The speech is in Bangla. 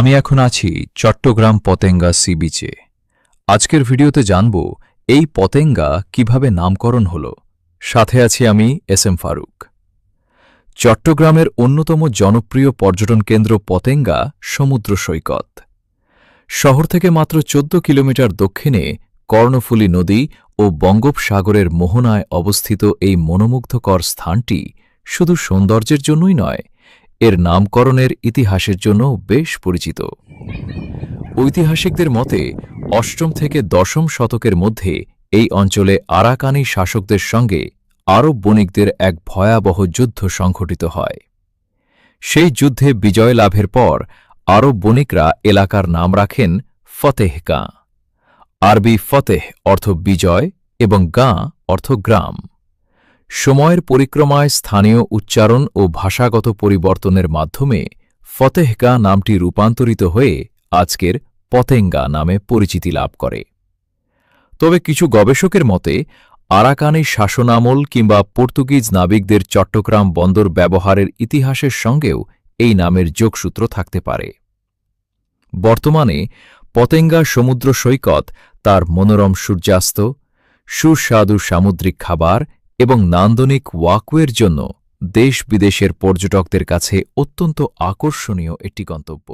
আমি এখন আছি চট্টগ্রাম পতেঙ্গা সি বিচে। আজকের ভিডিওতে জানব এই পতেঙ্গা কিভাবে নামকরণ হল। সাথে আছি আমি এস ফারুক। চট্টগ্রামের অন্যতম জনপ্রিয় পর্যটন কেন্দ্র পতেঙ্গা সমুদ্র সৈকত। শহর থেকে মাত্র ১৪ কিলোমিটার দক্ষিণে কর্ণফুলী নদী ও বঙ্গোপসাগরের মোহনায় অবস্থিত এই মনোমুগ্ধকর স্থানটি শুধু সৌন্দর্যের জন্যই নয়, এর নামকরণের ইতিহাসের জন্য বেশ পরিচিত। ঐতিহাসিকদের মতে ৮ম থেকে ১০ম শতকের মধ্যে এই অঞ্চলে আরাকানি শাসকদের সঙ্গে আরব বণিকদের এক ভয়াবহ যুদ্ধ সংঘটিত হয়। সেই যুদ্ধে বিজয় লাভের পর আরব বণিকরা এলাকার নাম রাখেন ফতেহগাঁ। আরবি ফতেহ অর্থ বিজয় এবং গাঁ অর্থ গ্রাম। সময়ের পরিক্রমায় স্থানীয় উচ্চারণ ও ভাষাগত পরিবর্তনের মাধ্যমে ফতেহগাঁ নামটি রূপান্তরিত হয়ে আজকের পতেঙ্গা নামে পরিচিতি লাভ করে। তবে কিছু গবেষকের মতে আরাকানি শাসনামল কিংবা পর্তুগিজ নাবিকদের চট্টগ্রাম বন্দর ব্যবহারের ইতিহাসের সঙ্গেও এই নামের যোগসূত্র থাকতে পারে। বর্তমানে পতেঙ্গা সমুদ্র সৈকত তার মনোরম সূর্যাস্ত, সুস্বাদু সামুদ্রিক খাবার এবং নান্দনিক ওয়াকওয়ের জন্য দেশ বিদেশের পর্যটকদের কাছে অত্যন্ত আকর্ষণীয় একটি গন্তব্য।